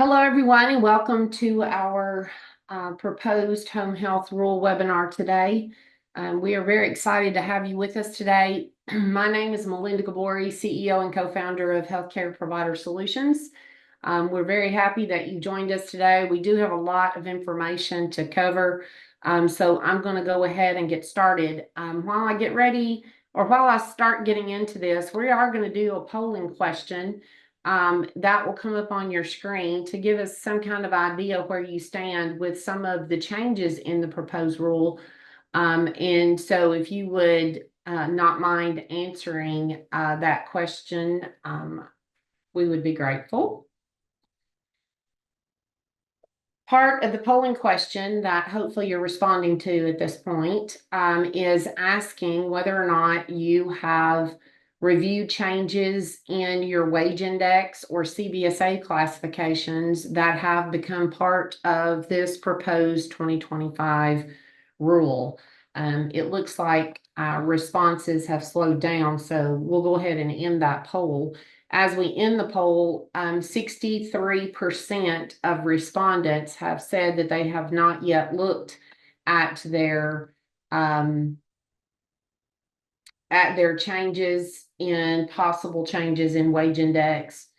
Hello, everyone, and welcome to our proposed home health rule webinar today. We are very excited to have you with us today. My name is Melinda Gaboury, CEO and co-founder of Healthcare Provider Solutions. We're very happy that you joined us today. We do have a lot of information to cover, so I'm going to go ahead and get started. While I get ready, or while I start getting into this, we are going to do a polling question. That will come up on your screen to give us some kind of idea where you stand with some of the changes in the proposed rule. And so if you would not mind answering that question, we would be grateful. Part of the polling question that hopefully you're responding to at this point is asking whether or not you have review changes in your wage index or CBSA classifications that have become part of this proposed 2025 rule. It looks like responses have slowed down, so we'll go ahead and end that poll. As we end the poll, 63% of respondents have said that they have not yet looked at their changes in possible changes in wage index,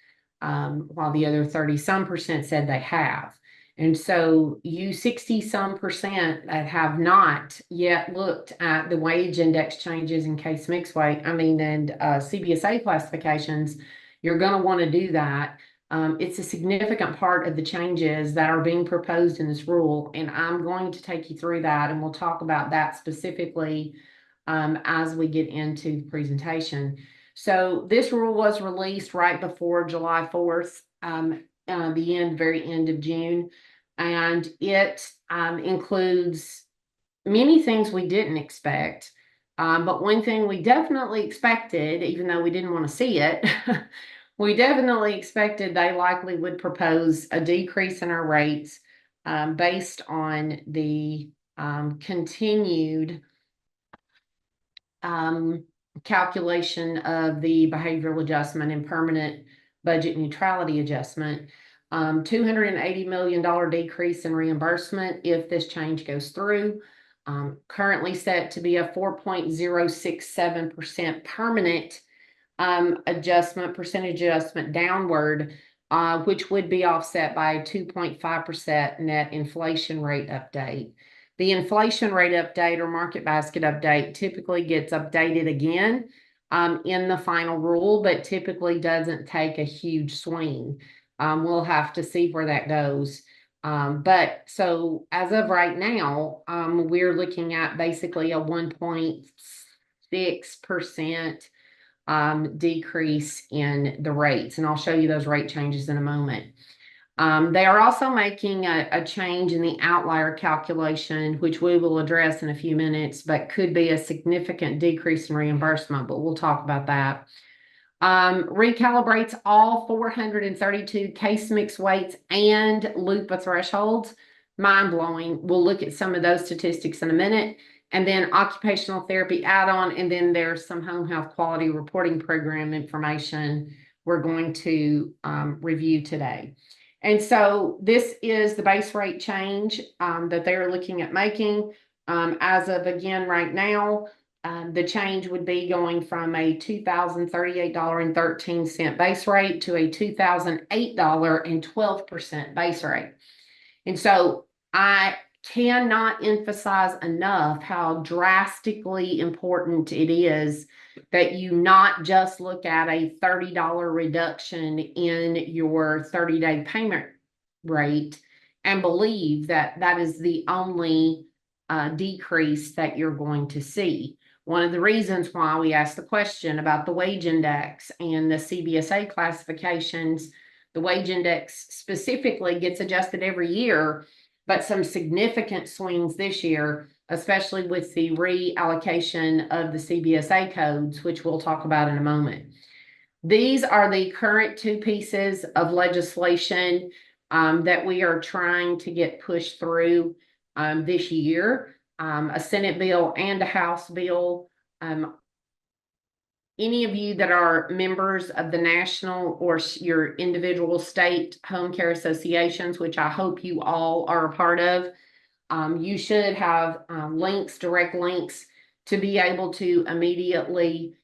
while the other 30-some% said they have. And so you 60-some% that have not yet looked at the wage index changes in case mixed weight, and CBSA classifications, you're going to want to do that. It's a significant part of the changes that are being proposed in this rule, and I'm going to take you through that, and we'll talk about that specifically as we get into the presentation. So this rule was released right before July 4th, the very end of June, and it includes many things we didn't expect. But one thing we definitely expected, even though we didn't want to see it, we definitely expected they likely would propose a decrease in our rates based on the continued calculation of the behavioral adjustment and permanent budget neutrality adjustment. $280 million decrease in reimbursement if this change goes through. Currently set to be a 4.067% permanent percentage adjustment downward, which would be offset by a 2.5% net inflation rate update. The inflation rate update or market basket update typically gets updated again in the final rule, but typically doesn't take a huge swing. We'll have to see where that goes. But so as of right now, we're looking at basically a 1.6% decrease in the rates, and I'll show you those rate changes in a moment. They are also making a change in the outlier calculation, which we will address in a few minutes, but could be a significant decrease in reimbursement, but we'll talk about that. Recalibrates all 432 case mix weights and LUPA thresholds. Mind-blowing. We'll look at some of those statistics in a minute. And then occupational therapy add-on, and then there's some home health quality reporting program information we're going to review today. And so this is the base rate change that they're looking at making. As of again right now, the change would be going from a $2,038.13 base rate to a $2,008.12% base rate. And so I cannot emphasize enough how drastically important it is that you not just look at a $30 reduction in your 30-day payment rate and believe that that is the only decrease that you're going to see. One of the reasons why we asked the question about the wage index and the CBSA classifications, the wage index specifically gets adjusted every year, but some significant swings this year, especially with the reallocation of the CBSA codes, which we'll talk about in a moment. These are the current two pieces of legislation that we are trying to get pushed through this year, a Senate bill and a House bill. any of you that are members of the national or your individual state home care associations, which I hope you all are a part of, you should have direct links to be able to immediately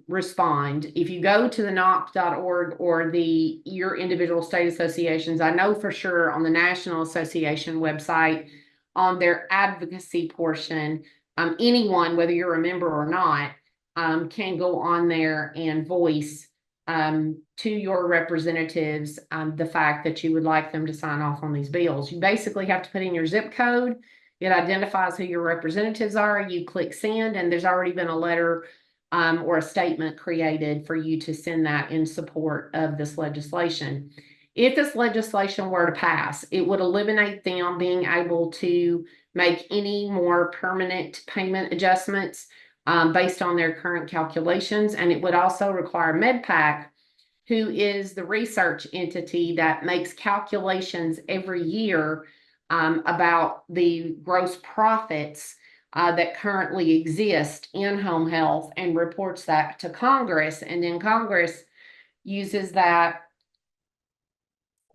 respond. If you go to the NOC.org or your individual state associations, I know for sure on the National Association website, on their advocacy portion, anyone, whether you're a member or not, can go on there and voice to your representatives the fact that you would like them to sign off on these bills. You basically have to put in your zip code. It identifies who your representatives are. You click send, and there's already been a letter or a statement created for you to send that in support of this legislation. If this legislation were to pass, it would eliminate them being able to make any more permanent payment adjustments based on their current calculations. And it would also require MedPAC, who is the research entity that makes calculations every year about the gross profits that currently exist in home health, and reports that to Congress. And then Congress uses that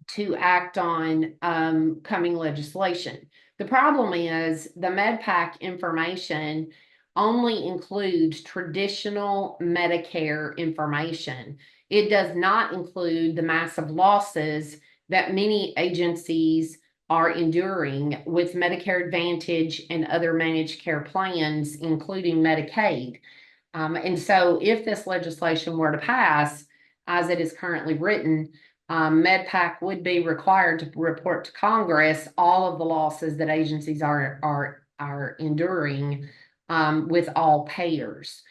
to act on coming legislation. The problem is the MedPAC information only includes traditional Medicare information. It does not include the massive losses that many agencies are enduring with Medicare Advantage and other managed care plans, including Medicaid. And so if this legislation were to pass, as it is currently written, MedPAC would be required to report to Congress all of the losses that agencies are enduring with all payers,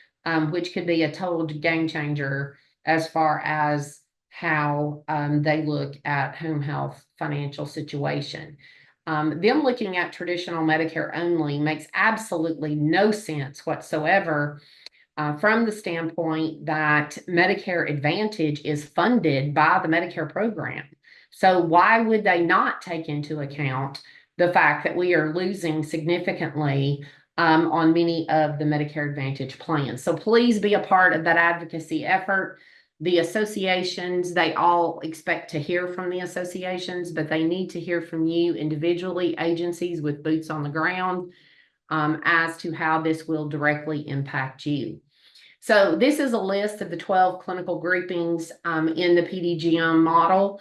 which could be a total game changer as far as how they look at home health financial situation. Them looking at traditional Medicare only makes absolutely no sense whatsoever from the standpoint that Medicare Advantage is funded by the Medicare program. So why would they not take into account the fact that we are losing significantly on many of the Medicare Advantage plans? So please be a part of that advocacy effort. The associations, they all expect to hear from the associations, but they need to hear from you individually, agencies with boots on the ground, as to how this will directly impact you. So this is a list of the 12 clinical groupings in the PDGM model.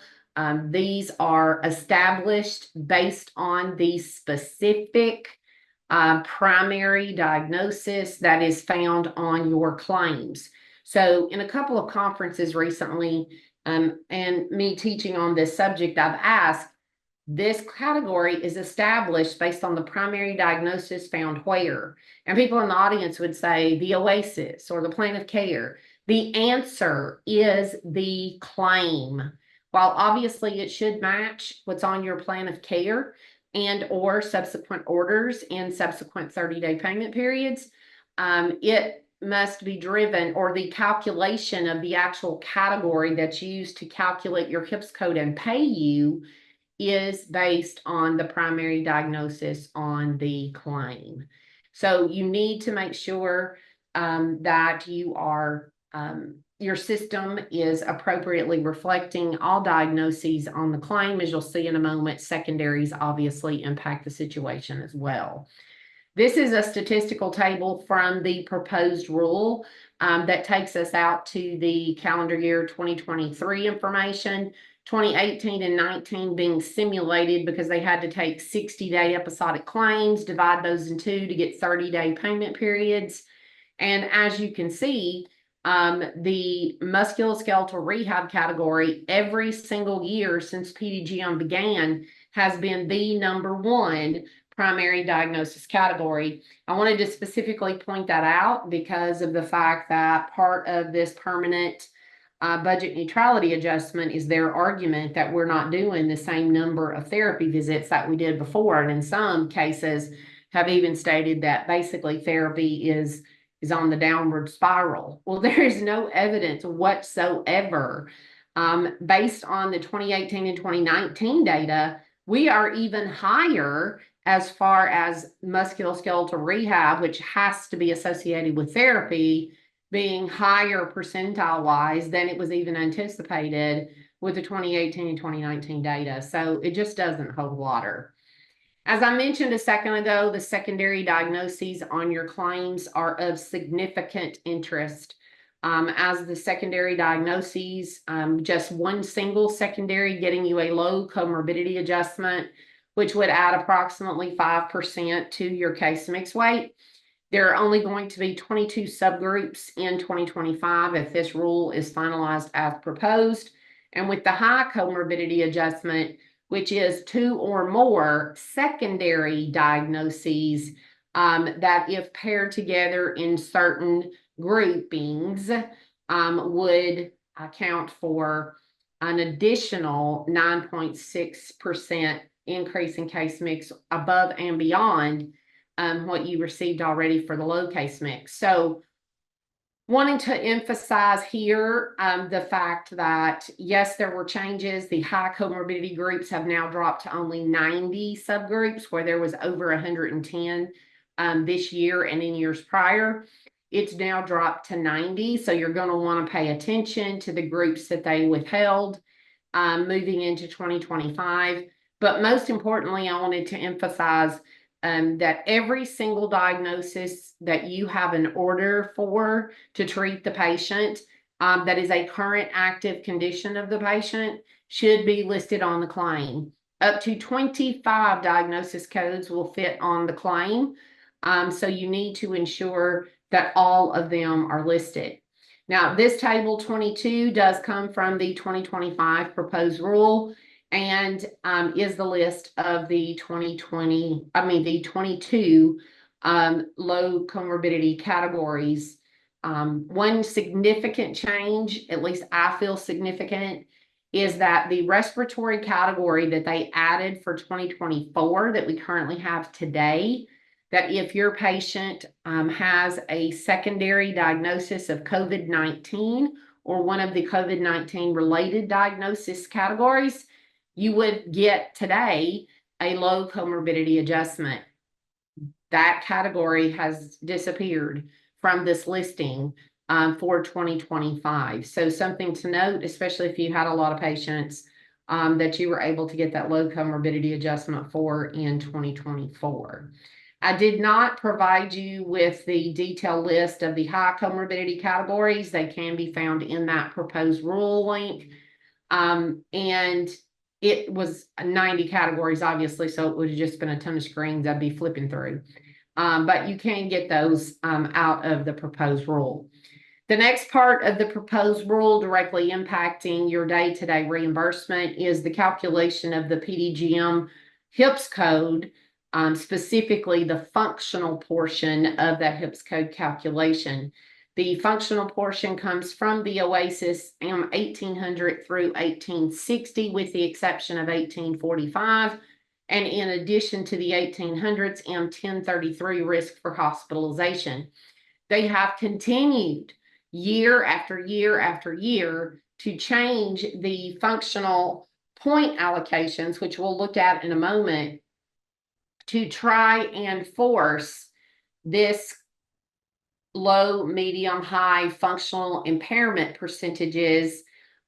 These are established based on the specific primary diagnosis that is found on your claims. So in a couple of conferences recently, and me teaching on this subject, I've asked, this category is established based on the primary diagnosis found where? And people in the audience would say the OASIS or the plan of care. The answer is the claim. While obviously it should match what's on your plan of care and or subsequent orders and subsequent 30-day payment periods, it must be driven, or the calculation of the actual category that's used to calculate your HIPS code and pay you is based on the primary diagnosis on the claim. So you need to make sure that you are your system is appropriately reflecting all diagnoses on the claim. As you'll see in a moment, secondaries obviously impact the situation as well. This is a statistical table from the proposed rule that takes us out to the calendar year 2023 information, 2018 and 19 being simulated because they had to take 60-day episodic claims, divide those in two to get 30-day payment periods. And as you can see, the musculoskeletal rehab category every single year since PDGM began has been the #1 primary diagnosis category. I wanted to specifically point that out because of the fact that part of this permanent budget neutrality adjustment is their argument that we're not doing the same number of therapy visits that we did before, and in some cases have even stated that basically therapy is on the downward spiral. Well, there is no evidence whatsoever. Based on the 2018 and 2019 data, we are even higher as far as musculoskeletal rehab, which has to be associated with therapy, being higher percentile wise than it was even anticipated with the 2018 and 2019 data. So it just doesn't hold water. As I mentioned a second ago, the secondary diagnoses on your claims are of significant interest. As the secondary diagnoses, just one single secondary getting you a low comorbidity adjustment, which would add approximately 5% to your case mix weight. There are only going to be 22 subgroups in 2025 if this rule is finalized as proposed. And with the high comorbidity adjustment, which is 2 or more secondary diagnoses that if paired together in certain groupings would account for an additional 9.6% increase in case mix above and beyond what you received already for the low case mix. So wanting to emphasize here the fact that, yes, there were changes. The high comorbidity groups have now dropped to only 90 subgroups, where there was over 110 this year and in years prior. It's now dropped to 90. So you're going to want to pay attention to the groups that they withheld moving into 2025. But most importantly, I wanted to emphasize that every single diagnosis that you have an order for to treat the patient that is a current active condition of the patient should be listed on the claim. Up to 25 diagnosis codes will fit on the claim. So you need to ensure that all of them are listed. Now, this table 22 does come from the 2025 proposed rule and is the list of the 22 low comorbidity categories. One significant change, at least I feel significant, is that the respiratory category that they added for 2024 that we currently have today, that if your patient has a secondary diagnosis of COVID-19 or one of the COVID-19 related diagnosis categories, you would get today a low comorbidity adjustment. That category has disappeared from this listing for 2025. So something to note, especially if you had a lot of patients that you were able to get that low comorbidity adjustment for in 2024. I did not provide you with the detailed list of the high comorbidity categories. They can be found in that proposed rule link. And it was 90 categories, obviously, so it would have just been a ton of screens I'd be flipping through. But you can get those out of the proposed rule. The next part of the proposed rule directly impacting your day-to-day reimbursement is the calculation of the PDGM HIPS code, specifically the functional portion of that HIPS code calculation. The functional portion comes from the OASIS M 1800 through 1860, with the exception of 1845. And in addition to the 1800s, M 1033 risk for hospitalization. They have continued year after year after year to change the functional point allocations, which we'll look at in a moment, to try and force this low, medium, high functional impairment percentages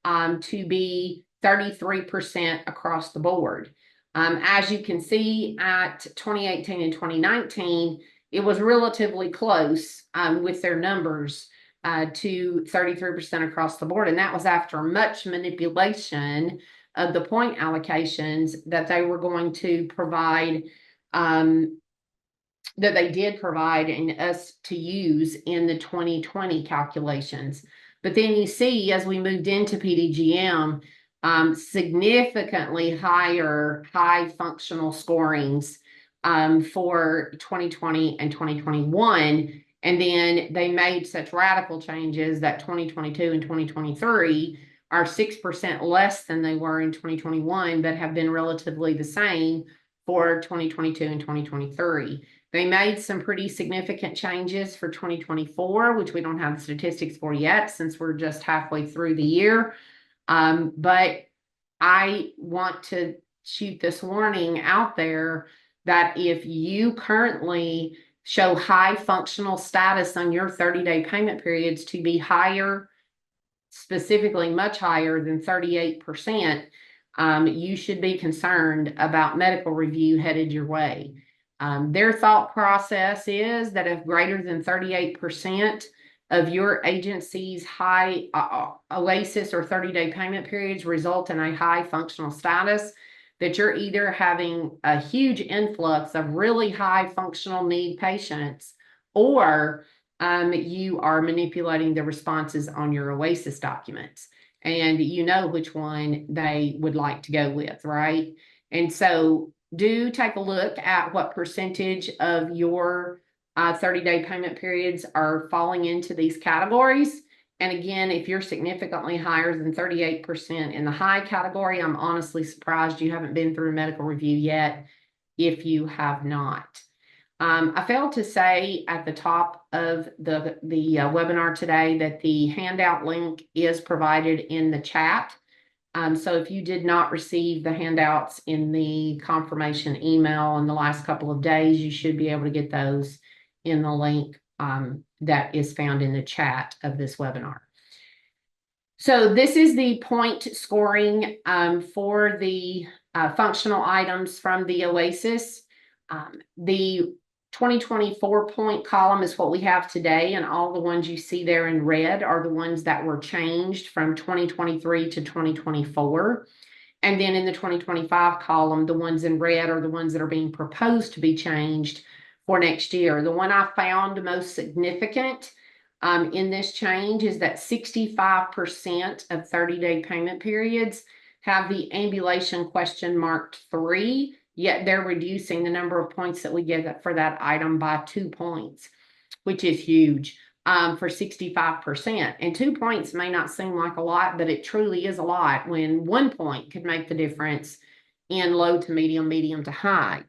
to be 33% across the board. As you can see, at 2018 and 2019, it was relatively close with their numbers to 33% across the board. And that was after much manipulation of the point allocations that they were going to provide, that they did provide and us to use in the 2020 calculations. But then you see, as we moved into PDGM, significantly higher high functional scorings for 2020 and 2021. And then they made such radical changes that 2022 and 2023 are 6% less than they were in 2021, but have been relatively the same for 2022 and 2023. They made some pretty significant changes for 2024, which we don't have the statistics for yet since we're just halfway through the year. But I want to shoot this warning out there that if you currently show high functional status on your 30-day payment periods to be higher, specifically much higher than 38%, you should be concerned about medical review headed your way. Their thought process is that if greater than 38% of your agency's high OASIS or 30-day payment periods result in a high functional status, that you're either having a huge influx of really high functional need patients, or you are manipulating the responses on your OASIS documents, and you know which one they would like to go with, right? And so do take a look at what percentage of your 30-day payment periods are falling into these categories. And again, if you're significantly higher than 38% in the high category, I'm honestly surprised you haven't been through a medical review yet if you have not. I failed to say at the top of the webinar today that the handout link is provided in the chat. So if you did not receive the handouts in the confirmation email in the last couple of days, you should be able to get those in the link that is found in the chat of this webinar. So this is the point scoring for the functional items from the OASIS. The 2024 point column is what we have today, and all the ones you see there in red are the ones that were changed from 2023 to 2024. And then in the 2025 column, the ones in red are the ones that are being proposed to be changed for next year. The one I found most significant in this change is that 65% of 30-day payment periods have the ambulation question marked 3, yet they're reducing the number of points that we get for that item by 2 points, which is huge for 65%. And 2 points may not seem like a lot, but it truly is a lot when 1 point could make the difference in low to medium, medium to high.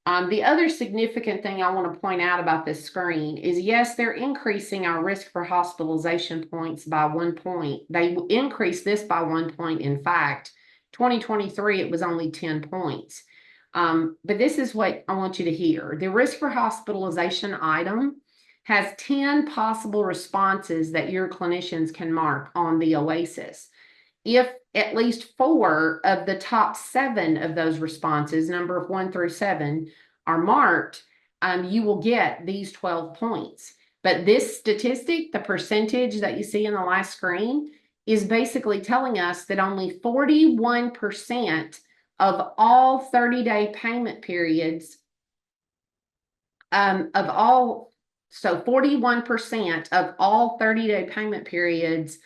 The other significant thing I want to point out about this screen is, yes, they're increasing our risk for hospitalization points by 1 point. They increased this by 1 point. In fact, 2023, it was only 10 points. But this is what I want you to hear. The risk for hospitalization item has 10 possible responses that your clinicians can mark on the OASIS. If at least 4 of the top 7 of those responses, number of 1 through 7, are marked, you will get these 12 points. But this statistic, the percentage that you see in the last screen, is basically telling us that only 41% of all 30-day payment periods, so 41% of all 30-day payment periods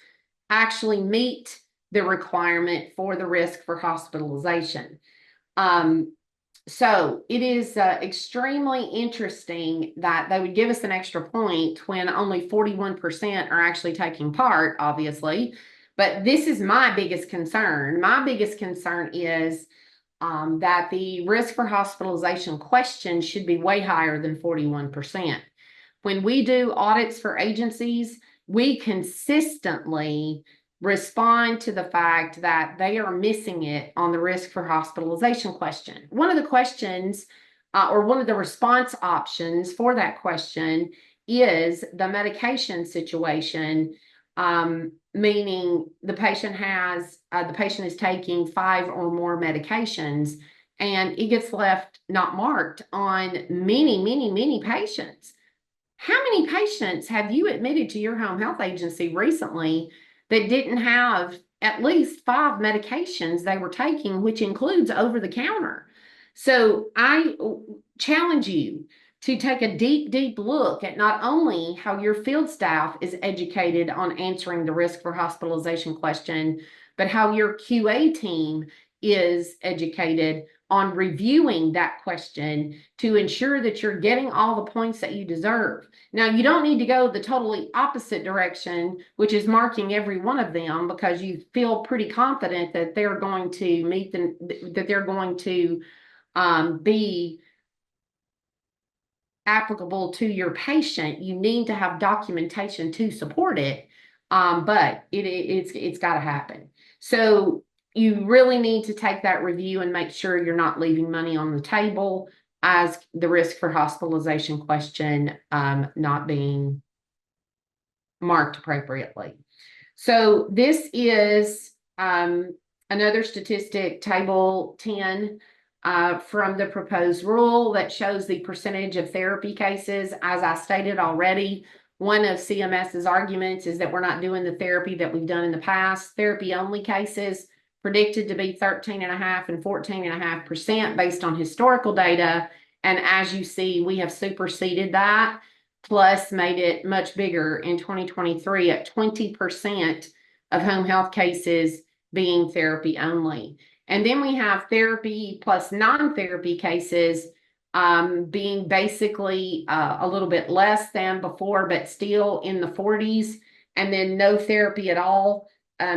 actually meet the requirement for the risk for hospitalization. So it is extremely interesting that they would give us an extra point when only 41% are actually taking part, obviously. But this is my biggest concern. My biggest concern is that the risk for hospitalization question should be way higher than 41%. When we do audits for agencies, we consistently respond to the fact that they are missing it on the risk for hospitalization question. One of the questions or one of the response options for that question is the medication situation, meaning the patient is taking 5 or more medications, and it gets left not marked on many patients. How many patients have you admitted to your home health agency recently that didn't have at least 5 medications they were taking, which includes over-the-counter? So I challenge you to take a deep look at not only how your field staff is educated on answering the risk for hospitalization question, but how your QA team is educated on reviewing that question to ensure that you're getting all the points that you deserve. Now, you don't need to go the totally opposite direction, which is marking every one of them because you feel pretty confident that they're going to meet that they're going to be applicable to your patient. You need to have documentation to support it, but it's got to happen. So you really need to take that review and make sure you're not leaving money on the table as the risk for hospitalization question not being marked appropriately. So this is another statistic, table 10 from the proposed rule that shows the percentage of therapy cases. As I stated already, one of CMS's arguments is that we're not doing the therapy that we've done in the past. Therapy only cases predicted to be 13.5% and 14.5% based on historical data. And as you see, we have superseded that, plus made it much bigger in 2023 at 20% of home health cases being therapy only. And then we have therapy plus non-therapy cases being basically a little bit less than before, but still in the 40s. And then no therapy at all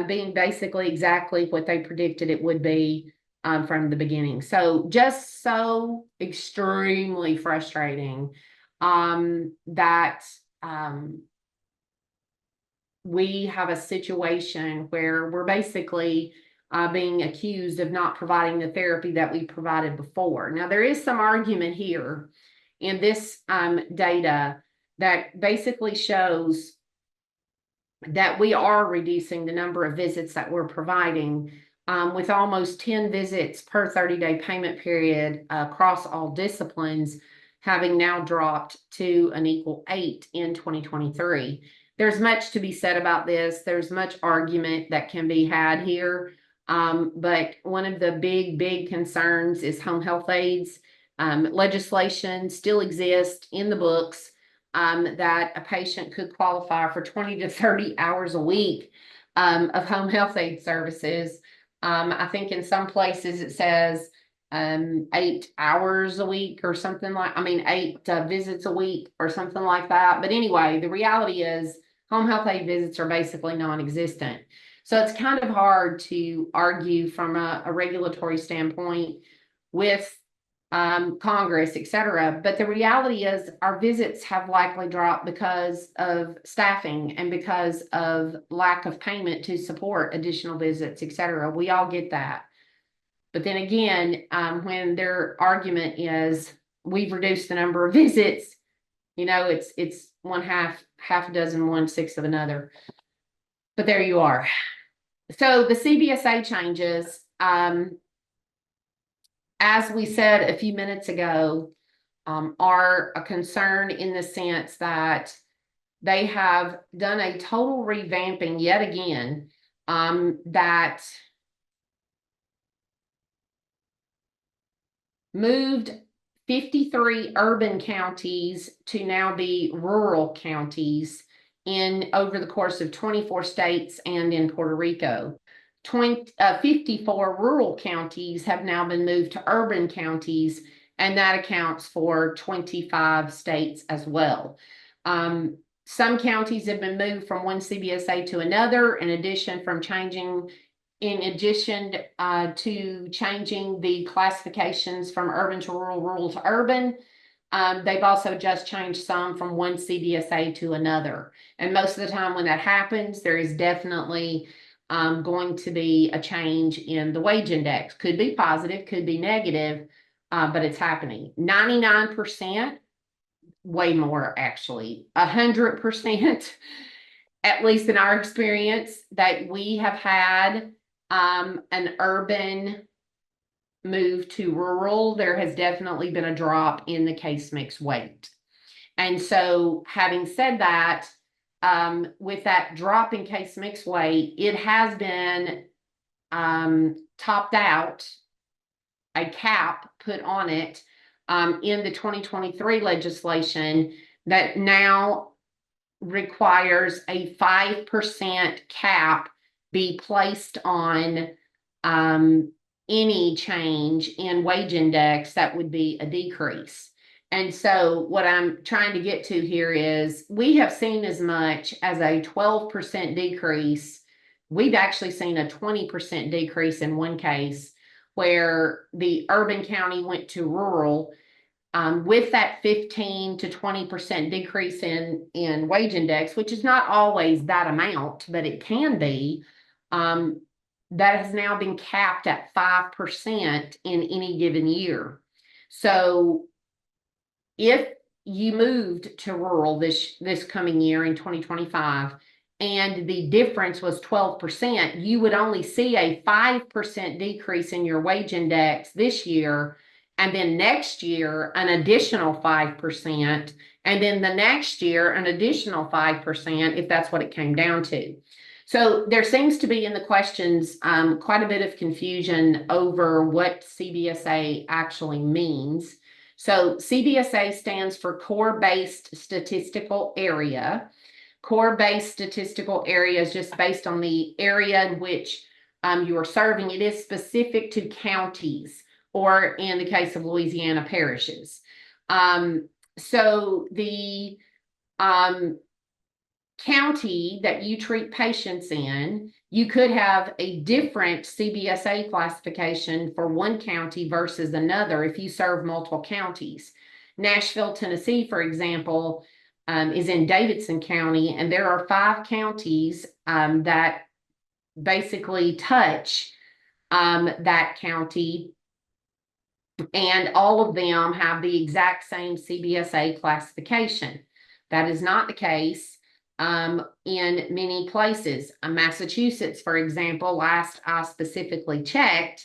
being basically exactly what they predicted it would be from the beginning. So just so extremely frustrating that we have a situation where we're basically being accused of not providing the therapy that we provided before. Now, there is some argument here in this data that basically shows that we are reducing the number of visits that we're providing with almost 10 visits per 30-day payment period across all disciplines, having now dropped to an equal 8 in 2023. There's much to be said about this. There's much argument that can be had here. But one of the big concerns is home health aides. Legislation still exists in the books that a patient could qualify for 20 to 30 hours a week of home health aid services. I think in some places it says 8 hours a week or something like, 8 visits a week or something like that. But anyway, the reality is home health aid visits are basically non-existent. So it's kind of hard to argue from a regulatory standpoint with Congress, et cetera. But the reality is our visits have likely dropped because of staffing and because of lack of payment to support additional visits, et cetera. We all get that. But then again, when their argument is we've reduced the number of visits, it's one half a dozen, 1/6 of another. But there you are. So the CBSA changes, as we said a few minutes ago, are a concern in the sense that they have done a total revamping yet again that moved 53 urban counties to now be rural counties over the course of 24 states and in Puerto Rico. 54 rural counties have now been moved to urban counties, and that accounts for 25 states as well. Some counties have been moved from one CBSA to another, in addition to changing the classifications from urban to rural, rural to urban. They've also just changed some from one CBSA to another. And most of the time when that happens, there is definitely going to be a change in the wage index. Could be positive, could be negative, but it's happening. 99%, way more actually, 100%, at least in our experience, that we have had an urban move to rural, there has definitely been a drop in the case mix weight. And so having said that, with that drop in case mix weight, it has been topped out, a cap put on it in the 2023 legislation that now requires a 5% cap be placed on any change in wage index that would be a decrease. And so what I'm trying to get to here is we have seen as much as a 12% decrease. We've actually seen a 20% decrease in one case where the urban county went to rural with that 15 to 20% decrease in wage index, which is not always that amount, but it can be. That has now been capped at 5% in any given year. So if you moved to rural this coming year in 2025, and the difference was 12%, you would only see a 5% decrease in your wage index this year, and then next year an additional 5%, and then the next year an additional 5%, if that's what it came down to. So there seems to be in the questions quite a bit of confusion over what CBSA actually means. So CBSA stands for Core-Based Statistical Area. Core-based statistical area is just based on the area in which you are serving. It is specific to counties, or in the case of Louisiana, parishes. So the county that you treat patients in, you could have a different CBSA classification for one county versus another if you serve multiple counties. Nashville, Tennessee, for example, is in Davidson County, and there are 5 counties that basically touch that county, and all of them have the exact same CBSA classification. That is not the case in many places. Massachusetts, for example, last I specifically checked,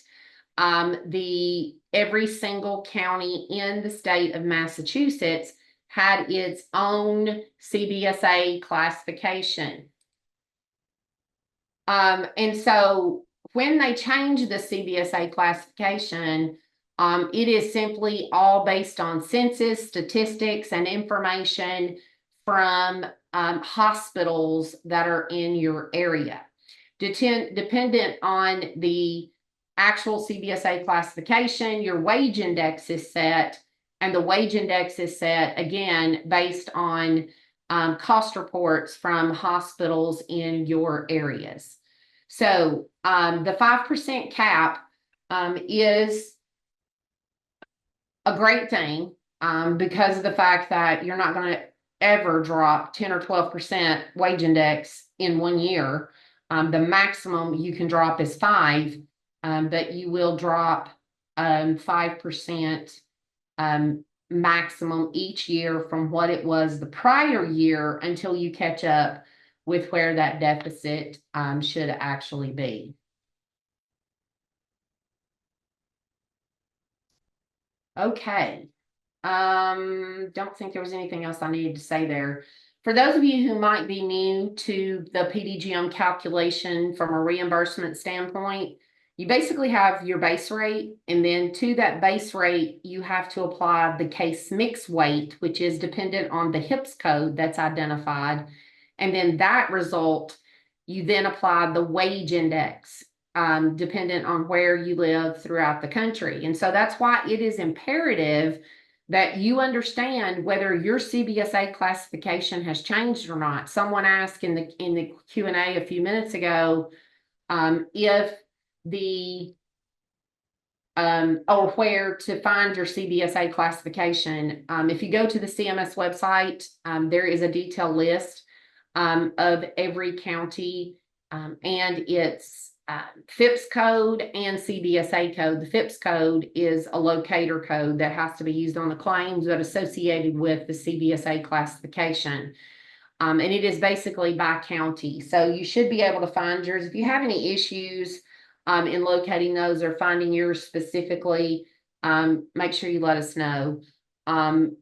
every single county in the state of Massachusetts had its own CBSA classification. And so when they change the CBSA classification, it is simply all based on census, statistics, and information from hospitals that are in your area. Dependent on the actual CBSA classification, your wage index is set, and the wage index is set again based on cost reports from hospitals in your areas. So the 5% cap is a great thing because of the fact that you're not going to ever drop 10 or 12% wage index in one year. The maximum you can drop is 5%, but you will drop 5% maximum each year from what it was the prior year until you catch up with where that deficit should actually be. Okay. Don't think there was anything else I needed to say there. For those of you who might be new to the PDGM calculation from a reimbursement standpoint, you basically have your base rate, and then to that base rate, you have to apply the case mix weight, which is dependent on the HIPS code that's identified. And then that result, you then apply the wage index, dependent on where you live throughout the country. And so that's why it is imperative that you understand whether your CBSA classification has changed or not. Someone asked in the Q&A a few minutes ago if or where to find your CBSA classification. If you go to the CMS website, there is a detailed list of every county and its FIPS code and CBSA code. The FIPS code is a locator code that has to be used on the claims that are associated with the CBSA classification. And it is basically by county. So you should be able to find yours. If you have any issues in locating those or finding yours specifically, make sure you let us know.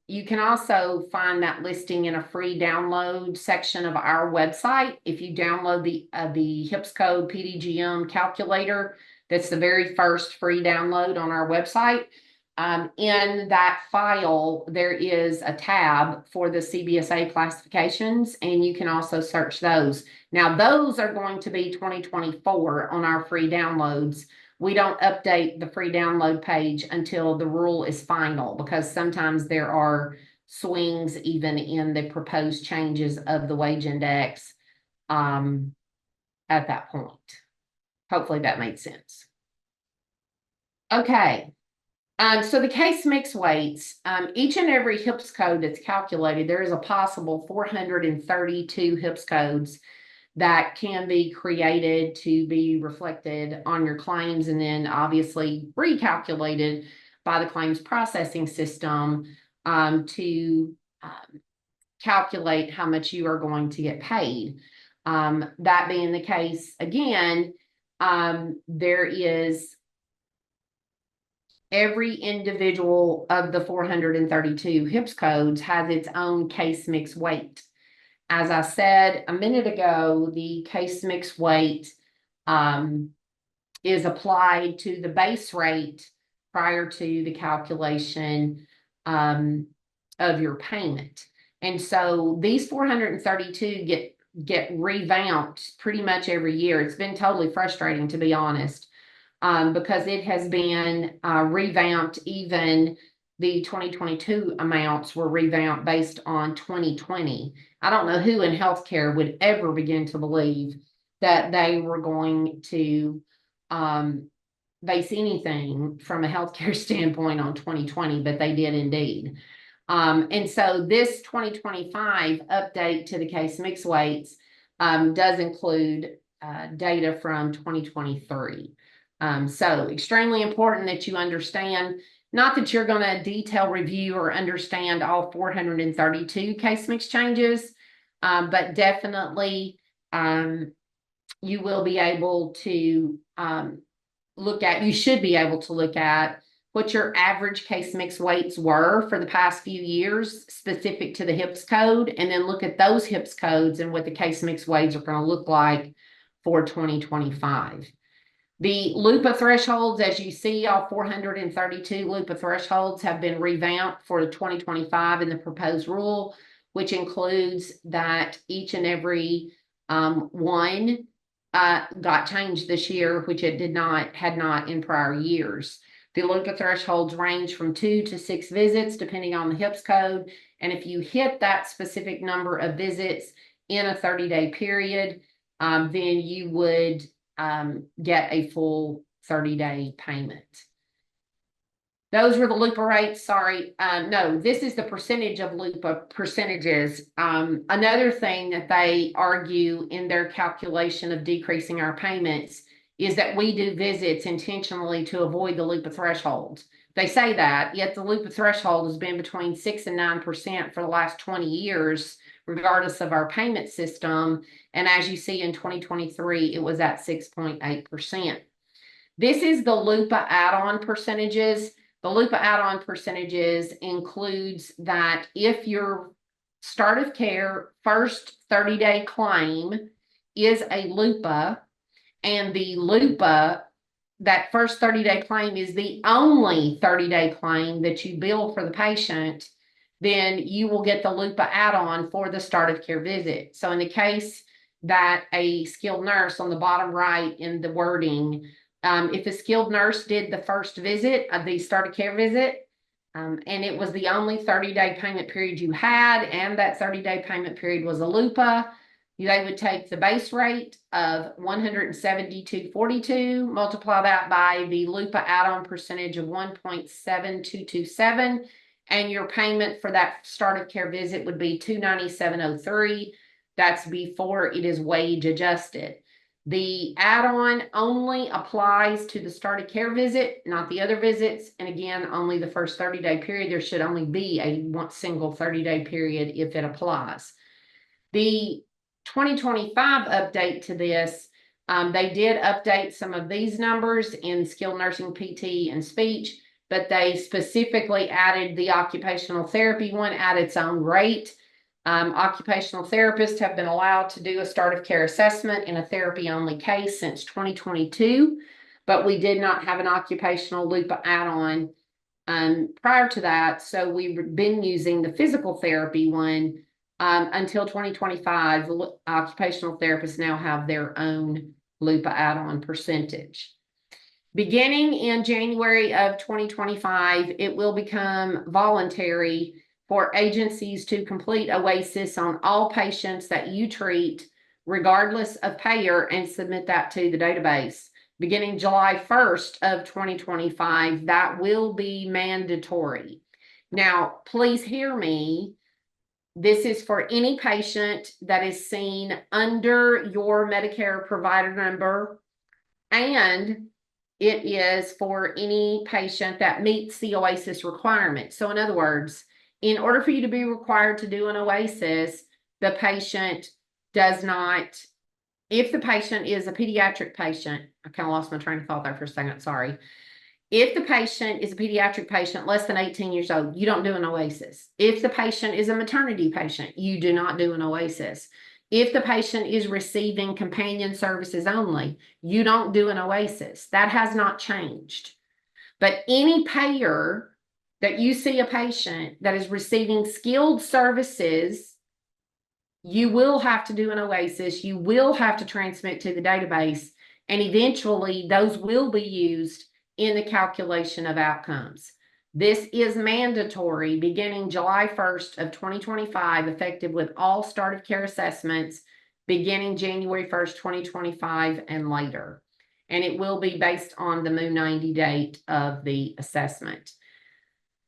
You can also find that listing in a free download section of our website. If you download the HIPS code PDGM calculator, that's the very first free download on our website. In that file, there is a tab for the CBSA classifications, and you can also search those. Now, those are going to be 2024 on our free downloads. We don't update the free download page until the rule is final, because sometimes there are swings even in the proposed changes of the wage index at that point. Hopefully that made sense. Okay. So the case mix weights, each and every HIPS code that's calculated, there is a possible 432 HIPS codes that can be created to be reflected on your claims and then obviously recalculated by the claims processing system to calculate how much you are going to get paid. That being the case, again, there is every individual of the 432 HIPS codes has its own case mix weight. As I said a minute ago, the case mix weight is applied to the base rate prior to the calculation of your payment. And so these 432 get revamped pretty much every year. It's been totally frustrating, to be honest, because it has been revamped. Even the 2022 amounts were revamped based on 2020. I don't know who in healthcare would ever begin to believe that they were going to base anything from a healthcare standpoint on 2020, but they did indeed. And so this 2025 update to the case mix weights does include data from 2023. So extremely important that you understand, not that you're going to detail review or understand all 432 case mix changes, but definitely you will be able to you should be able to look at what your average case mix weights were for the past few years specific to the HIPS code, and then look at those HIPS codes and what the case mix weights are going to look like for 2025. The LUPA thresholds, as you see, all 432 LUPA thresholds have been revamped for 2025 in the proposed rule, which includes that each and every one got changed this year, which it had not in prior years. The LUPA thresholds range from 2 to 6 visits, depending on the HIPS code. And if you hit that specific number of visits in a 30-day period, then you would get a full 30-day payment. Those were the LUPA rates. Sorry. No, this is the percentage of LUPA percentages. Another thing that they argue in their calculation of decreasing our payments is that we do visits intentionally to avoid the LUPA threshold. They say that, yet the LUPA threshold has been between 6 and 9% for the last 20 years, regardless of our payment system. And as you see in 2023, it was at 6.8%. This is the LUPA add-on percentages. The LUPA add-on percentages includes that if your start of care first 30-day claim is a LUPA, and the LUPA, that first 30-day claim is the only 30-day claim that you bill for the patient, then you will get the LUPA add-on for the start of care visit. So in the case that a skilled nurse, on the bottom right in the wording, if a skilled nurse did the first visit of the start of care visit, and it was the only 30-day payment period you had, and that 30-day payment period was a LUPA, they would take the base rate of $172.42, multiply that by the LUPA add-on percentage of 1.7227, and your payment for that start of care visit would be $297.03. That's before it is wage adjusted. The add-on only applies to the start of care visit, not the other visits. And again, only the first 30-day period. There should only be a single 30-day period if it applies. The 2025 update to this, they did update some of these numbers in skilled nursing, PT, and speech, but they specifically added the occupational therapy one at its own rate. Occupational therapists have been allowed to do a start of care assessment in a therapy-only case since 2022, but we did not have an occupational LUPA add-on prior to that, so we've been using the physical therapy one until 2025. Occupational therapists now have their own LUPA add-on percentage. Beginning in January of 2025, it will become voluntary for agencies to complete OASIS on all patients that you treat, regardless of payer, and submit that to the database. Beginning July 1st of 2025, that will be mandatory. Now, please hear me. This is for any patient that is seen under your Medicare provider number and it is for any patient that meets the OASIS requirement. So in other words, in order for you to be required to do an OASIS, the patient does not, if the patient is a pediatric patient, I kind of lost my train of thought there for a second, sorry. If the patient is a pediatric patient less than 18 years old, you don't do an OASIS. If the patient is a maternity patient, you do not do an OASIS. If the patient is receiving companion services only, you don't do an OASIS. That has not changed. But any payer that you see a patient that is receiving skilled services, you will have to do an OASIS. You will have to transmit to the database, and eventually those will be used in the calculation of outcomes. This is mandatory beginning July 1st of 2025, effective with all start of care assessments beginning January 1st, 2025 and later. And it will be based on the MU90 date of the assessment.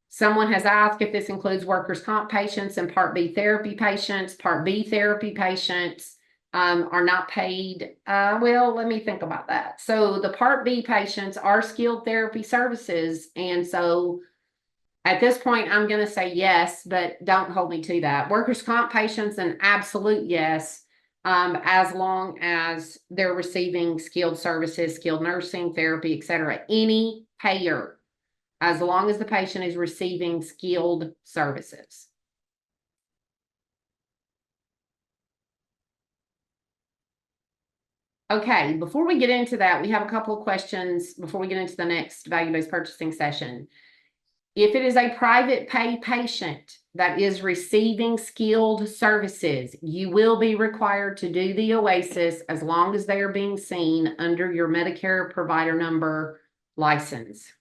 Someone has asked if this includes workers' comp patients and Part B therapy patients. Part B therapy patients are not paid. Well, let me think about that. So the Part B patients are skilled therapy services. And so at this point, I'm going to say yes, but don't hold me to that. Workers' comp patients, an absolute yes, as long as they're receiving skilled services, skilled nursing, therapy, etc. Any payer, as long as the patient is receiving skilled services. Okay, before we get into that, we have a couple of questions before we get into the next value-based purchasing session. If it is a private pay patient that is receiving skilled services, you will be required to do the OASIS as long as they are being seen under your Medicare provider number license.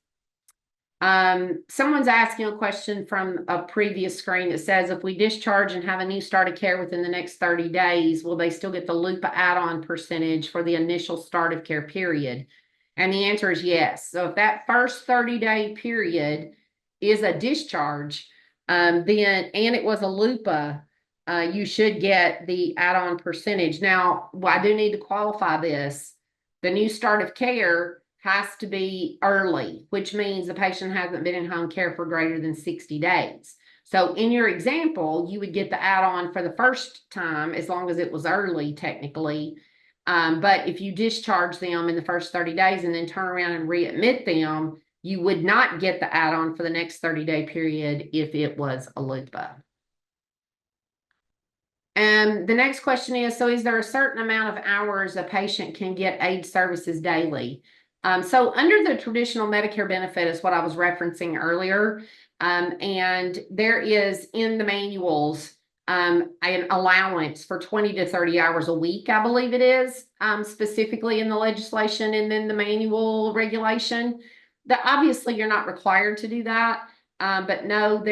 Someone's asking a question from a previous screen that says, if we discharge and have a new start of care within the next 30 days, will they still get the LUPA add-on percentage for the initial start of care period? And the answer is yes. So if that first 30-day period is a discharge, then, and it was a LUPA, you should get the add-on percentage. Now, I do need to qualify this. The new start of care has to be early, which means the patient hasn't been in home care for greater than 60 days. So in your example, you would get the add-on for the first time as long as it was early, technically. But if you discharge them in the first 30 days and then turn around and readmit them, you would not get the add-on for the next 30-day period if it was a LUPA. And the next question is, so is there a certain amount of hours a patient can get aid services daily? So under the traditional Medicare benefit is what I was referencing earlier. And there is in the manuals an allowance for 20 to 30 hours a week, I believe it is, specifically in the legislation and then the manual regulation. That obviously you're not required to do that. But no,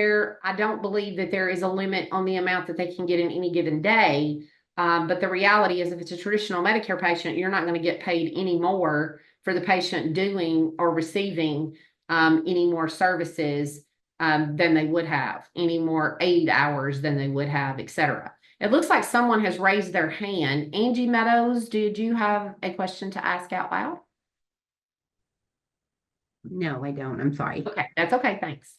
I don't believe that there is a limit on the amount that they can get in any given day. But the reality is if it's a traditional Medicare patient, you're not going to get paid any more for the patient doing or receiving any more services than they would have, any more aid hours than they would have, etc. It looks like someone has raised their hand. Angie Meadows, did you have a question to ask out loud? No, I don't. I'm sorry. Okay, that's okay. Thanks.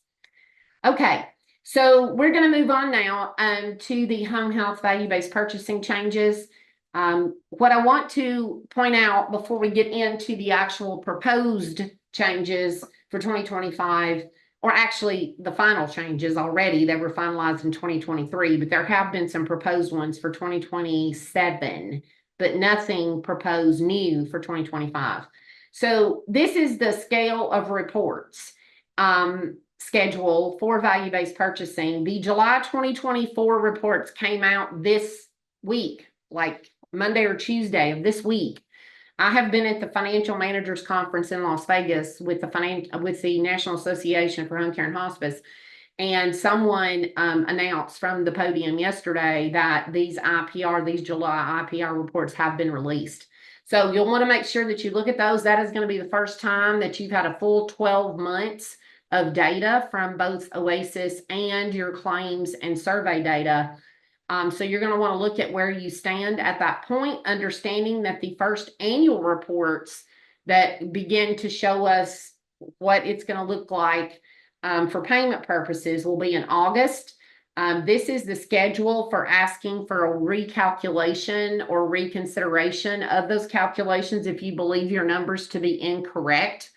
Okay, so we're going to move on now to the home health value-based purchasing changes. What I want to point out before we get into the actual proposed changes for 2025, or actually the final changes already that were finalized in 2023, but there have been some proposed ones for 2027, but nothing proposed new for 2025. So this is the scale of reports schedule for value-based purchasing. The July 2024 reports came out this week, like Monday or Tuesday of this week. I have been at the Financial Managers Conference in Las Vegas with the National Association for Home Care and Hospice, and someone announced from the podium yesterday that these July IPR reports have been released. So you'll want to make sure that you look at those. That is going to be the first time that you've had a full 12 months of data from both OASIS and your claims and survey data. So you're going to want to look at where you stand at that point, understanding that the first annual reports that begin to show us what it's going to look like for payment purposes will be in August. This is the schedule for asking for a recalculation or reconsideration of those calculations if you believe your numbers to be incorrect.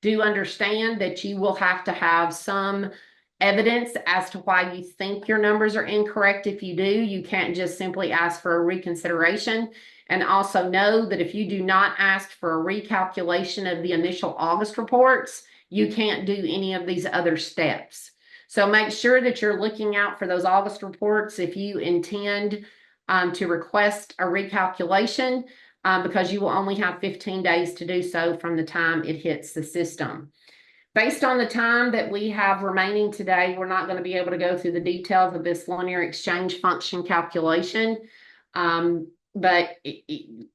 Do understand that you will have to have some evidence as to why you think your numbers are incorrect. If you do, you can't just simply ask for a reconsideration. And also know that if you do not ask for a recalculation of the initial August reports, you can't do any of these other steps. So make sure that you're looking out for those August reports if you intend to request a recalculation, because you will only have 15 days to do so from the time it hits the system. Based on the time that we have remaining today, we're not going to be able to go through the details of this linear exchange function calculation. But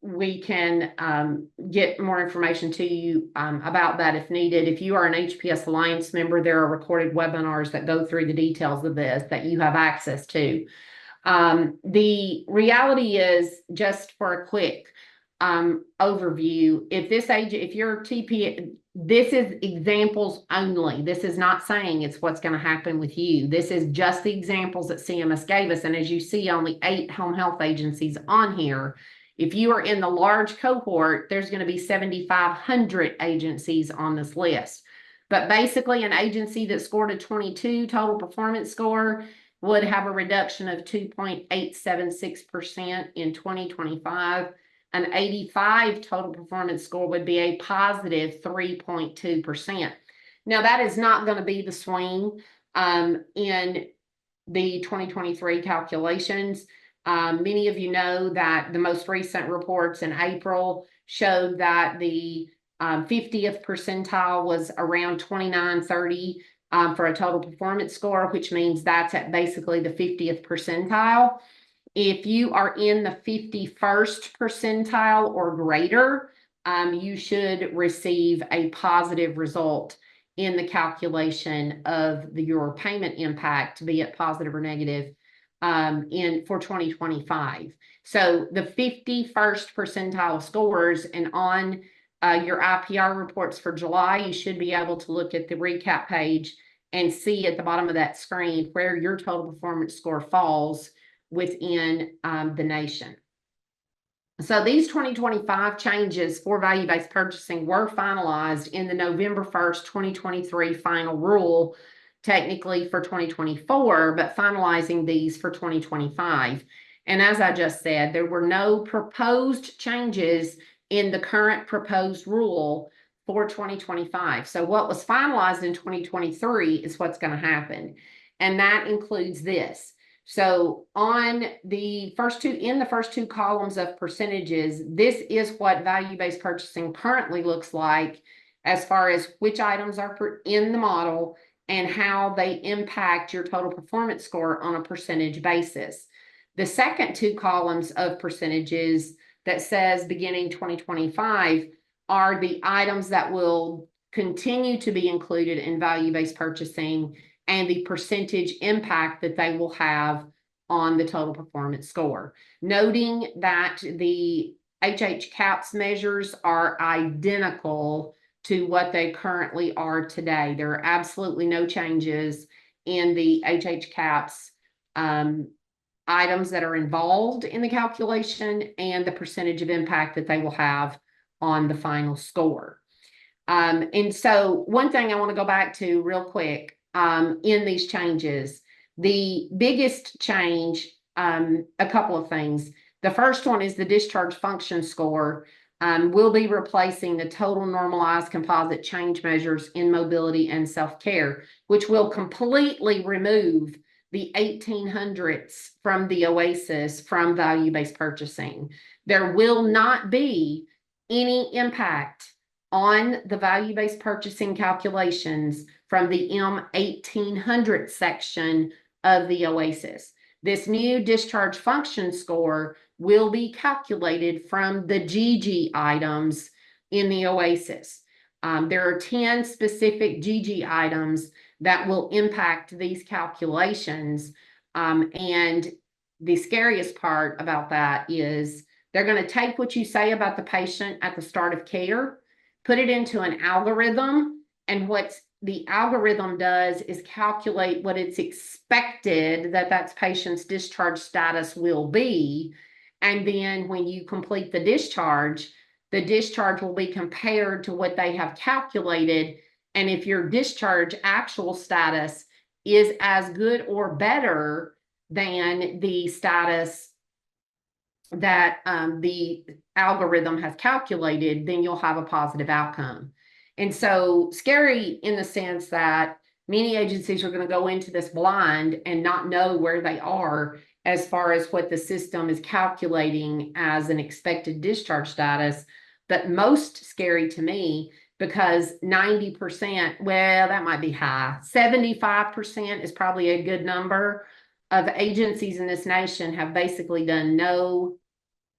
we can get more information to you about that if needed. If you are an HPS Alliance member, there are recorded webinars that go through the details of this that you have access to. The reality is, just for a quick overview, if you're TP, this is examples only. This is not saying it's what's going to happen with you. This is just the examples that CMS gave us. And as you see on the 8 home health agencies on here, if you are in the large cohort, there's going to be 7,500 agencies on this list. But basically, an agency that scored a 22 total performance score would have a reduction of 2.876% in 2025. An 85 total performance score would be a positive 3.2%. Now, that is not going to be the swing in the 2023 calculations. Many of you know that the most recent reports in April showed that the 50th percentile was around 2930 for a total performance score, which means that's at basically the 50th percentile. If you are in the 51st percentile or greater, you should receive a positive result in the calculation of your payment impact, be it positive or negative, for 2025. So the 51st percentile scores, and on your IPR reports for July, you should be able to look at the recap page and see at the bottom of that screen where your total performance score falls within the nation. So these 2025 changes for value-based purchasing were finalized in the November 1st, 2023 final rule, technically for 2024, but finalizing these for 2025. And as I just said, there were no proposed changes in the current proposed rule for 2025. So what was finalized in 2023 is what's going to happen. And that includes this. So on the first two columns of percentages, this is what value-based purchasing currently looks like as far as which items are in the model and how they impact your total performance score on a percentage basis. The second two columns of percentages that says beginning 2025 are the items that will continue to be included in value-based purchasing and the percentage impact that they will have on the total performance score. Noting that the HHCAPS measures are identical to what they currently are today. There are absolutely no changes in the HHCAPS items that are involved in the calculation and the percentage of impact that they will have on the final score. And so one thing I want to go back to real quick in these changes, the biggest change, a couple of things. The first one is the discharge function score will be replacing the total normalized composite change measures in mobility and self-care, which will completely remove the 1800s from the OASIS from value-based purchasing. There will not be any impact on the value-based purchasing calculations from the M1800 section of the OASIS. This new discharge function score will be calculated from the GG items in the OASIS. There are 10 specific GG items that will impact these calculations. And the scariest part about that is they're going to take what you say about the patient at the start of care, put it into an algorithm, and what the algorithm does is calculate what it's expected that patient's discharge status will be. And then when you complete the discharge will be compared to what they have calculated. And if your discharge actual status is as good or better than the status that the algorithm has calculated, then you'll have a positive outcome. And so scary in the sense that many agencies are going to go into this blind and not know where they are as far as what the system is calculating as an expected discharge status. But most scary to me, because 90%, well, that might be high, 75% is probably a good number of agencies in this nation have basically done no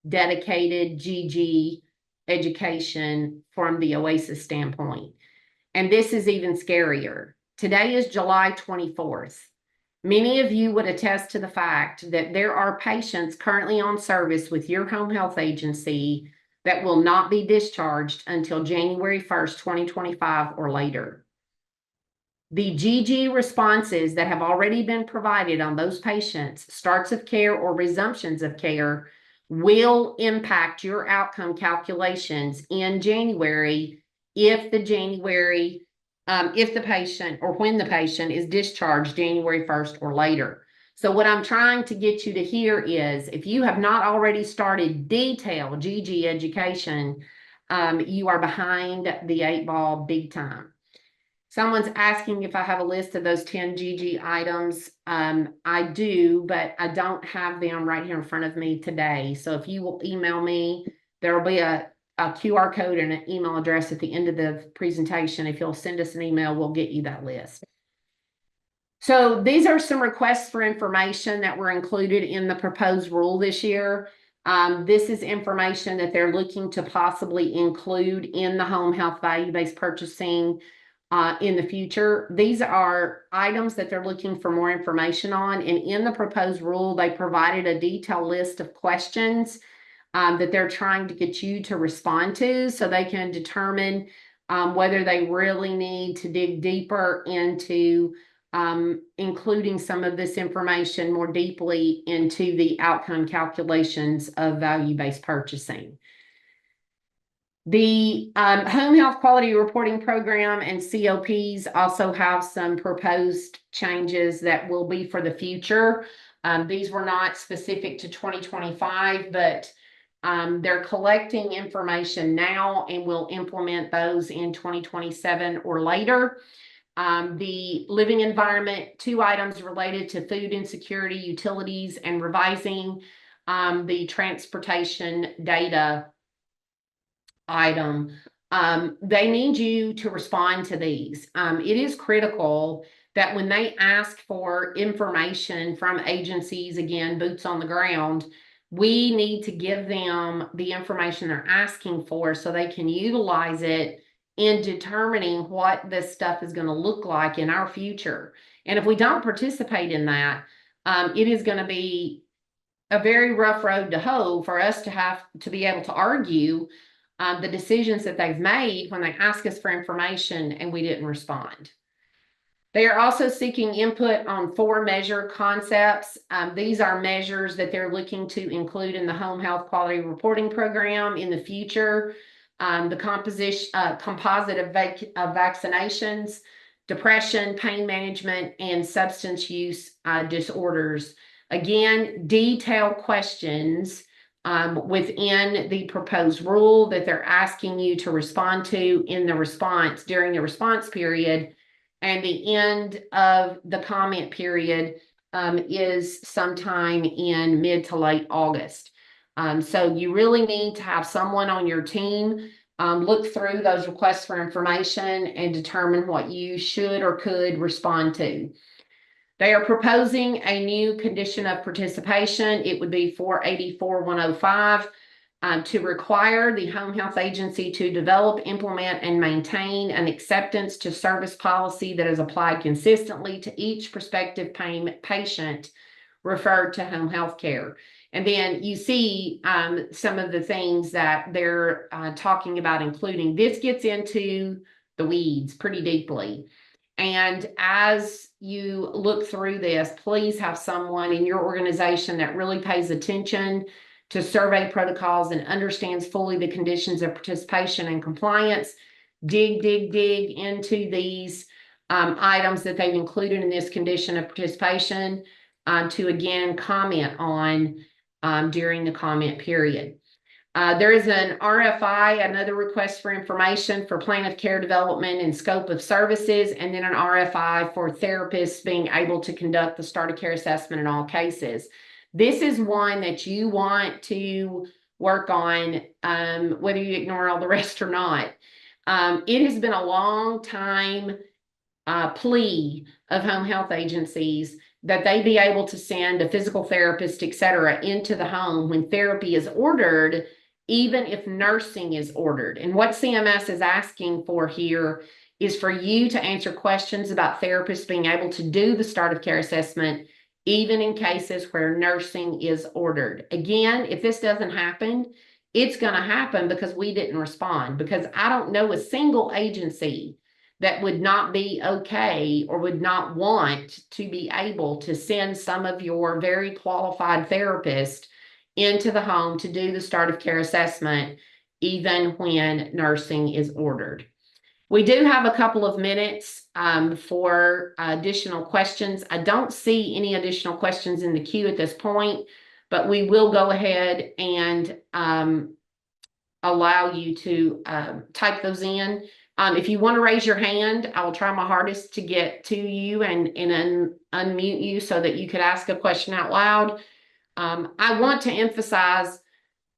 dedicated GG education from the OASIS standpoint. And this is even scarier. Today is July 24th. Many of you would attest to the fact that there are patients currently on service with your home health agency that will not be discharged until January 1st, 2025 or later. The GG responses that have already been provided on those patients, starts of care or resumptions of care, will impact your outcome calculations in January if the patient or when the patient is discharged January 1st or later. So what I'm trying to get you to hear is, if you have not already started detailed GG education, you are behind the 8 ball big time. Someone's asking if I have a list of those 10 GG items. I do, but I don't have them right here in front of me today. So if you will email me, there will be a QR code and an email address at the end of the presentation. If you'll send us an email, we'll get you that list. So these are some requests for information that were included in the proposed rule this year. This is information that they're looking to possibly include in the home health value-based purchasing in the future. These are items that they're looking for more information on. And in the proposed rule, they provided a detailed list of questions that they're trying to get you to respond to, so they can determine whether they really need to dig deeper into including some of this information more deeply into the outcome calculations of value-based purchasing. The home health quality reporting program and COPs also have some proposed changes that will be for the future. These were not specific to 2025, but they're collecting information now and will implement those in 2027 or later. The living environment, 2 items related to food insecurity, utilities, and revising the transportation data item. They need you to respond to these. It is critical that when they ask for information from agencies, again, boots on the ground, we need to give them the information they're asking for so they can utilize it in determining what this stuff is going to look like in our future. And if we don't participate in that, it is going to be a very rough road to hoe for us to have to be able to argue the decisions that they've made when they ask us for information and we didn't respond. They are also seeking input on 4 measure concepts. These are measures that they're looking to include in the home health quality reporting program in the future. The composite of vaccinations, depression, pain management, and substance use disorders. Again, detailed questions within the proposed rule that they're asking you to respond to in the response during the response period. And the end of the comment period is sometime in mid to late August. So you really need to have someone on your team look through those requests for information and determine what you should or could respond to. They are proposing a new condition of participation. It would be 484-105 to require the home health agency to develop, implement, and maintain an acceptance to service policy that is applied consistently to each prospective patient referred to home health care. And then you see some of the things that they're talking about including. This gets into the weeds pretty deeply. And as you look through this, please have someone in your organization that really pays attention to survey protocols and understands fully the conditions of participation and compliance. Dig into these items that they've included in this condition of participation to again comment on during the comment period. There is an RFI, another request for information for plan of care development and scope of services, and then an RFI for therapists being able to conduct the start of care assessment in all cases. This is one that you want to work on, whether you ignore all the rest or not. It has been a long time plea of home health agencies that they be able to send a physical therapist, et cetera, into the home when therapy is ordered, even if nursing is ordered. And what CMS is asking for here is for you to answer questions about therapists being able to do the start of care assessment, even in cases where nursing is ordered. Again, if this doesn't happen, it's going to happen because we didn't respond, because I don't know a single agency that would not be okay or would not want to be able to send some of your very qualified therapists into the home to do the start of care assessment, even when nursing is ordered. We do have a couple of minutes for additional questions. I don't see any additional questions in the queue at this point, but we will go ahead and allow you to type those in. If you want to raise your hand, I will try my hardest to get to you and unmute you so that you could ask a question out loud. I want to emphasize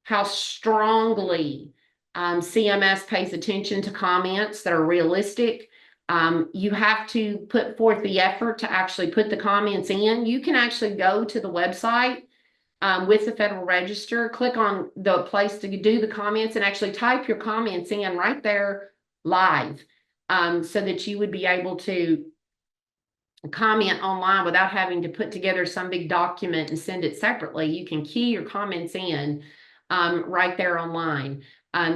how strongly CMS pays attention to comments that are realistic. You have to put forth the effort to actually put the comments in. You can actually go to the website with the Federal Register, click on the place to do the comments and actually type your comments in right there live, so that you would be able to comment online without having to put together some big document and send it separately. You can key your comments in right there online.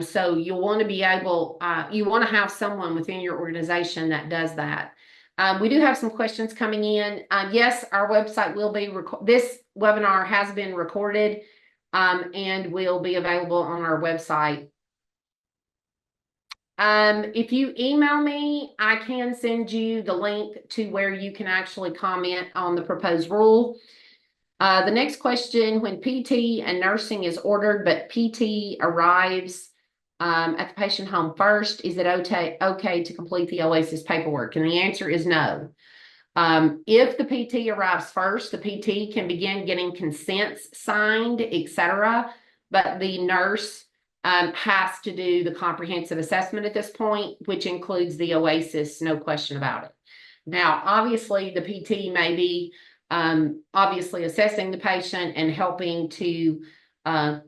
So you'll want to be able, you want to have someone within your organization that does that. We do have some questions coming in. Yes, our website will be, this webinar has been recorded and will be available on our website. If you email me, I can send you the link to where you can actually comment on the proposed rule. The next question, when PT and nursing is ordered, but PT arrives at the patient home first, is it okay to complete the OASIS paperwork? And the answer is no. If the PT arrives first, the PT can begin getting consents signed, etc., but the nurse has to do the comprehensive assessment at this point, which includes the OASIS, no question about it. Now, obviously, the PT may be obviously assessing the patient and helping to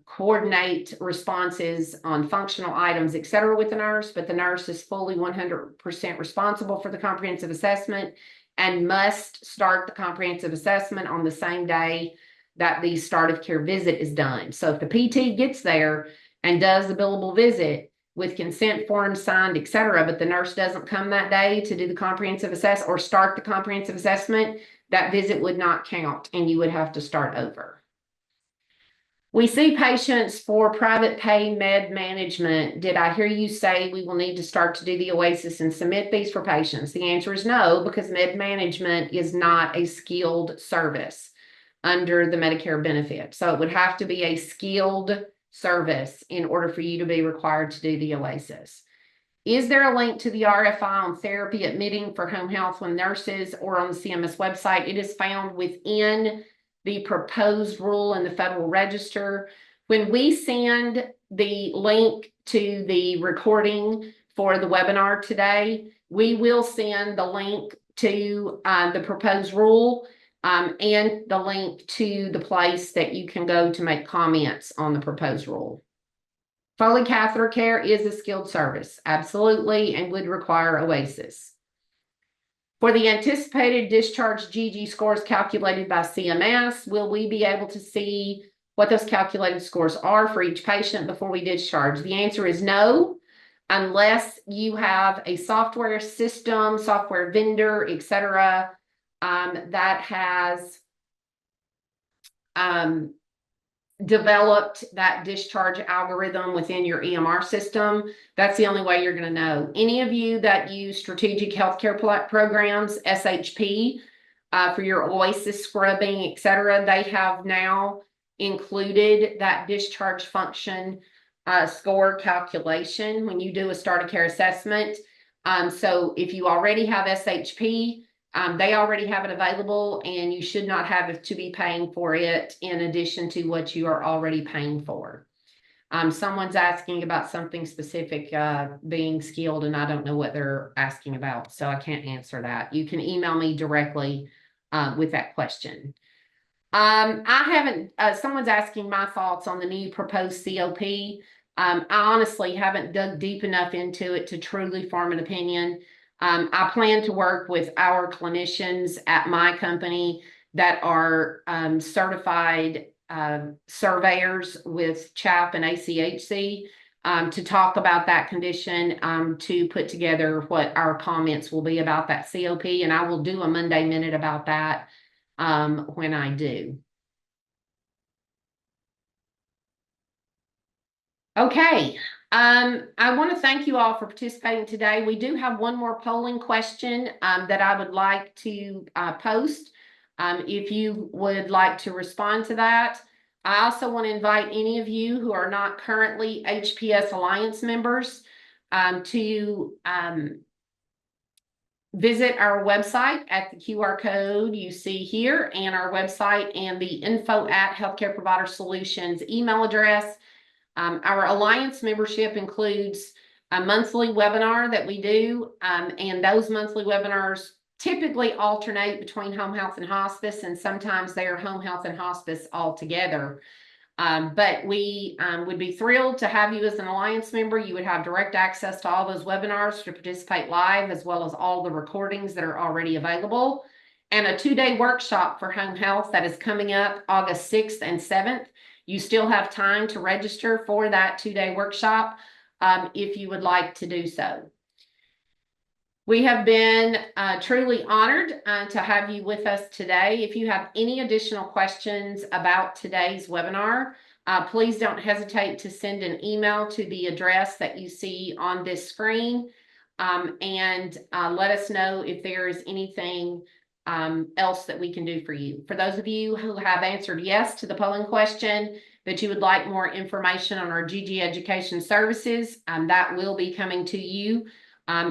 coordinate responses on functional items, et cetera, with the nurse, but the nurse is fully 100% responsible for the comprehensive assessment and must start the comprehensive assessment on the same day that the start of care visit is done. So if the PT gets there and does the billable visit with consent forms signed, et cetera, but the nurse doesn't come that day to do the comprehensive assessment or start the comprehensive assessment, that visit would not count and you would have to start over. We see patients for private pay med management. Did I hear you say we will need to start to do the OASIS and submit these for patients? The answer is no, because med management is not a skilled service under the Medicare benefit. So it would have to be a skilled service in order for you to be required to do the OASIS. Is there a link to the RFI on therapy admitting for home health when nurses or on the CMS website? It is found within the proposed rule in the Federal Register. When we send the link to the recording for the webinar today, we will send the link to the proposed rule and the link to the place that you can go to make comments on the proposed rule. Foley catheter care is a skilled service, absolutely, and would require OASIS. For the anticipated discharge GG scores calculated by CMS, will we be able to see what those calculated scores are for each patient before we discharge? The answer is no, unless you have a software system, software vendor, etc., that has developed that discharge algorithm within your EMR system. That's the only way you're going to know. Any of you that use strategic healthcare programs, SHP, for your OASIS scrubbing, etc., they have now included that discharge function score calculation when you do a start of care assessment. So if you already have SHP, they already have it available, and you should not have to be paying for it in addition to what you are already paying for. Someone's asking about something specific, being skilled, and I don't know what they're asking about, so I can't answer that. You can email me directly with that question. I haven't, someone's asking my thoughts on the new proposed COP. I honestly haven't dug deep enough into it to truly form an opinion. I plan to work with our clinicians at my company that are certified surveyors with CHAP and ACHC to talk about that condition, to put together what our comments will be about that COP, and I will do a Monday Minute about that when I do. Okay. I want to thank you all for participating today. We do have one more polling question that I would like to post. If you would like to respond to that. I also want to invite any of you who are not currently HPS Alliance members to visit our website at the QR code you see here, and our website and the info@Healthcare Provider Solutions email address. Our Alliance membership includes a monthly webinar that we do, and those monthly webinars typically alternate between home health and hospice, and sometimes they are home health and hospice all together. But we would be thrilled to have you as an Alliance member. You would have direct access to all those webinars to participate live, as well as all the recordings that are already available, and a 2-day workshop for home health that is coming up August 6th and 7th. You still have time to register for that 2-day workshop if you would like to do so. We have been truly honored to have you with us today. If you have any additional questions about today's webinar, please don't hesitate to send an email to the address that you see on this screen, and let us know if there is anything else that we can do for you. For those of you who have answered yes to the polling question, but you would like more information on our GG Education services, that will be coming to you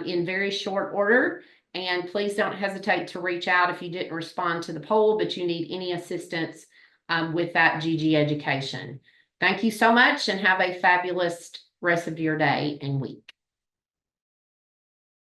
in very short order. And please don't hesitate to reach out if you didn't respond to the poll, but you need any assistance with that GG Education. Thank you so much, and have a fabulous rest of your day and week.